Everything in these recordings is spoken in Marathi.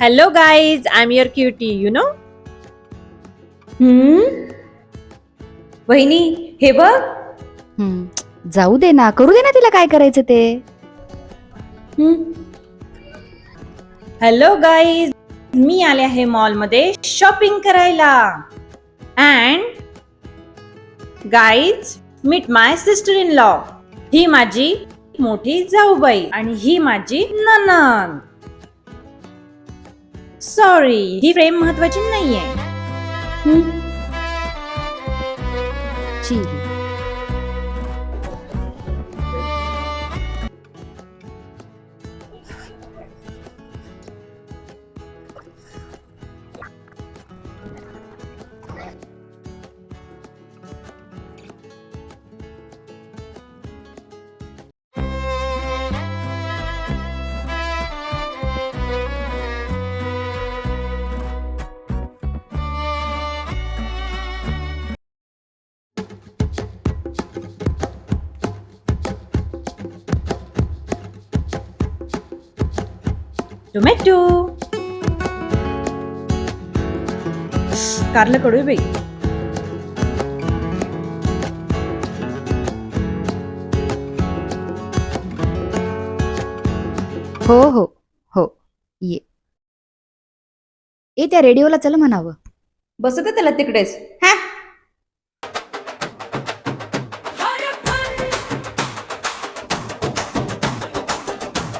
Hello guys, I'm your cutie, you know? वहिनी हे बघ. जाऊ दे ना, करू दे ना तिला काय करायचं ते. हॅलो गाईज, मी आले आहे मॉलमध्ये शॉपिंग करायला. And guys, meet my sister in law. ही माझी मोठी जाऊबाई आणि ही माझी ननंद. सॉरी, ही फ्रेम महत्वाची नाहीये. चिल. टोमॅटो कारलं कडू आहे बाई. हो हो हो, ये ए त्या रेडिओला चल म्हणावं. बस का त्याला तिकडेच. हा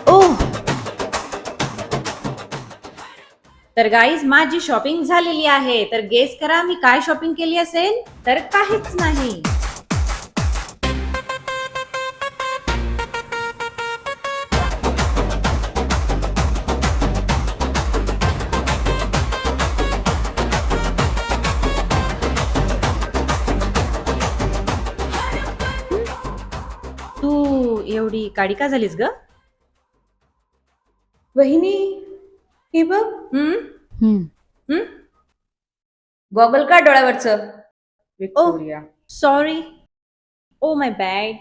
ओह, तर गाईज माझी शॉपिंग झालेली आहे. तर गेस करा मी काय शॉपिंग केली असेल. तर काहीच नाही. तू एवढी काडी का झालीस ग? वहिनी हे बघ. गॉगल का डोळ्यावरचं. Victoria. Sorry, oh my bad.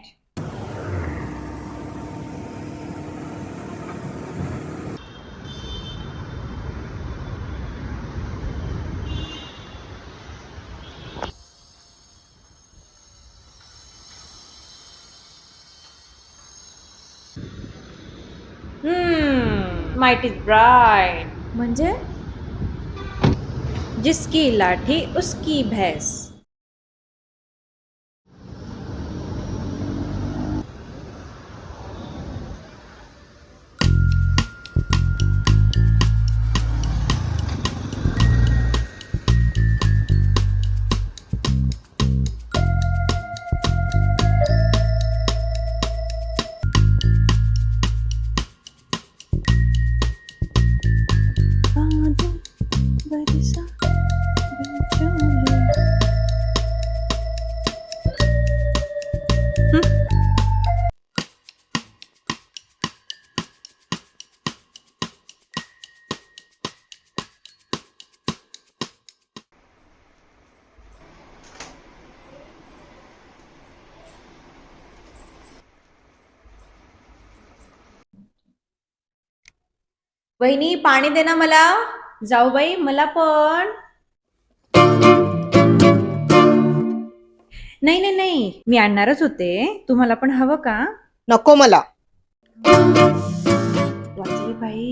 Might is bright. म्हणजे जिसकी लाठी उसकी भैंस. वहिनी पाणी दे ना मला. जाऊ बाई, मला पण. नाही नाही नाही, मी आणणारच होते. तुम्हाला पण हवं का? नको मला. वाचली बाई.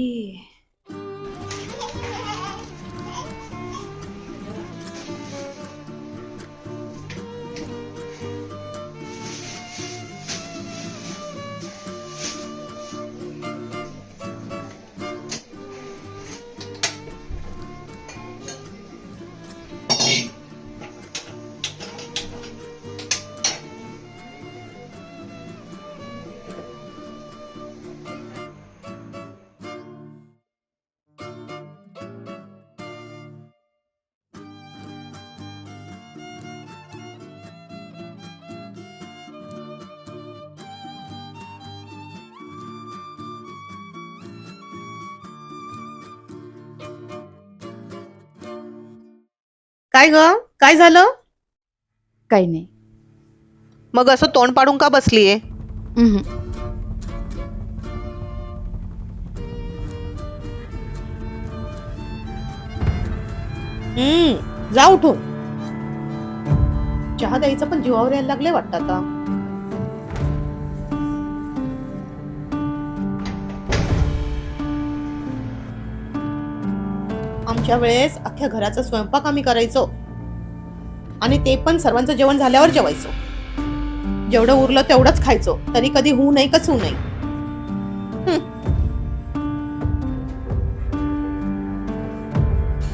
काय ग, काय झालं? काही नाही. मग असं तोंड पाडून का बसलीये? जा उठून. चहा द्यायचं पण जीवावर यायला लागले वाटतं आता. आमच्या वेळेस अख्ख्या घराचा स्वयंपाक आम्ही करायचो आणि ते पण सर्वांचं जेवण झाल्यावर जेवायचो. जेवढं उरलं तेवढंच खायचो, तरी कधी होऊ नये कच होऊ नये.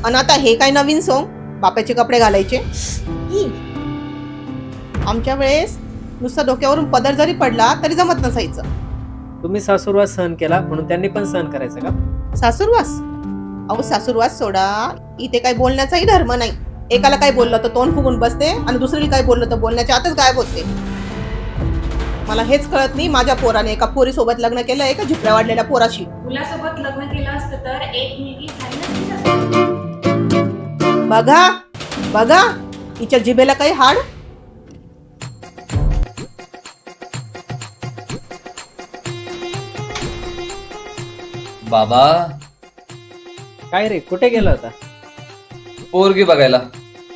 आणि आता हे काय नवीन सोंग, बापाचे कपडे घालायचे. आमच्या वेळेस नुसता डोक्यावरून पदर जरी पडला तरी जमत नसायचं. तुम्ही सासूरवास सहन केला म्हणून त्यांनी पण सहन करायचं का? सासूरवास? अहो सासूरवास सोडा, इथे काही बोलण्याचाही धर्म नाही. एकाला काय बोललं तर तोंड फुगून बसते आणि दुसरीला काय बोललं तर बोलण्याच्या आतच गायब होते. मला हेच कळत नाही, माझ्या पोराने एका पोरी सोबत लग्न केलंय का झिपऱ्या वाढलेल्या पोराशी. मुलासोबत लग्न केलं असतं तर एक मुलगी झाली नसती का? बघा बघा, हिच्या जिभेला काही हाड. बाबा, काय रे, कुठे गेला होता? पोरगी बघायला.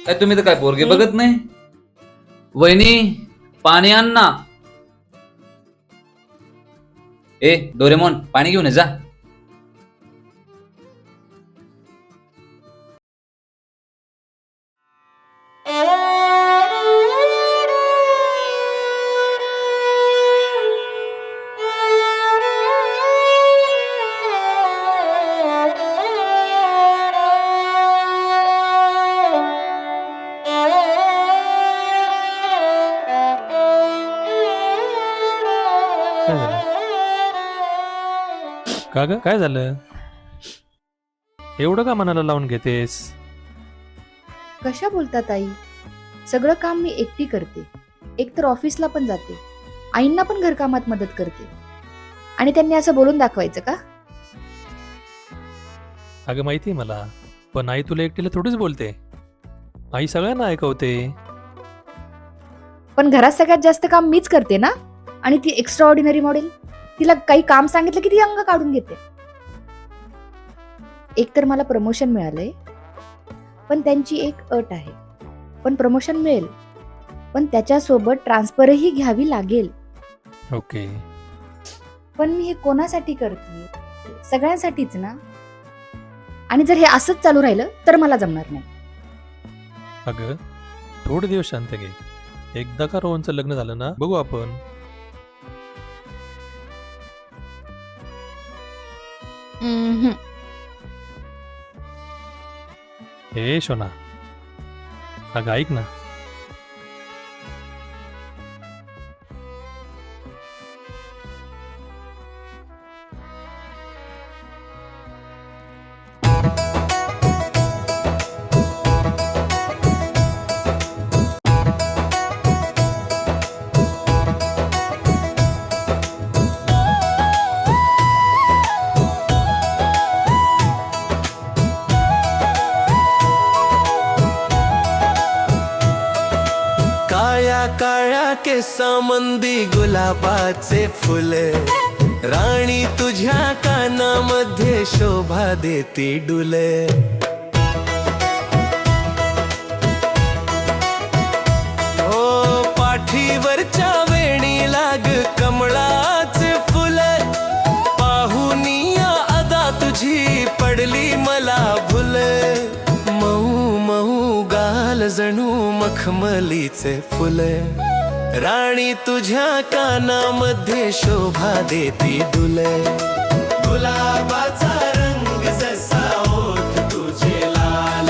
काय तुम्ही तर काय पोरगी बघत नाही? वहिनी, पाणी आण ना. ए डोरेमॉन, पाणी घेऊन ये जा. का ग, काय झालं? एवढं का मनाला लावून घेतेस? कशा बोलतात आई? सगळं काम मी एकटी करते. एकतर ऑफिसला पण जाते, आईंना पण घरकामात मदत करते, आणि त्यांनी असं बोलून दाखवायचं का? अगं माहिती मला, पण आई तुला एकटीला थोडीच बोलते. आई सगळ्यांना ऐकवते. पण घरात सगळ्यात जास्त काम मीच करते ना. आणि ती एक्स्ट्रा ऑर्डिनरी मॉडेल, तिला काही काम सांगितलं की ती अंग काढून घेते. एकतर मला प्रमोशन मिळालंय, पण त्यांची एक अट आहे. पण प्रमोशन मिळेल, पण त्याच्यासोबत ट्रान्सफरही घ्यावी लागेल. ओके. पण मी हे कोणासाठी करते? सगळ्यांसाठीच ना. आणि जर हे असंच चालू राहिलं तर मला जमणार नाही. अगं थोडे दिवस शांत घे. एकदा का रोहनचं लग्न झालं ना, बघू आपण. हे शोना, अगं ऐक ना. काळ्या काळ्या केसामंदी गुलाबाचे फुले, राणी तुझ्या कानामध्ये शोभा देती डुले. ओ पाठीवरच्या वेणी लाग कमळाचे फुले, पाहुनिया अदा तुझी पडली मला भुले. मऊ मऊ गाल जणू मखमलीचे फुले, राणी तुझ्या कानामध्ये शोभा देती डुले. गुलाबाचा रंग जसा ओठ तुझे लाल,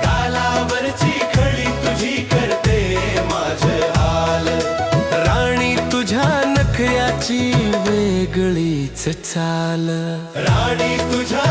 गालावरची खळी तुझी करते माझे हाल. राणी तुझ्या नखऱ्याची वेगळीच चाल, राणी तुझ्या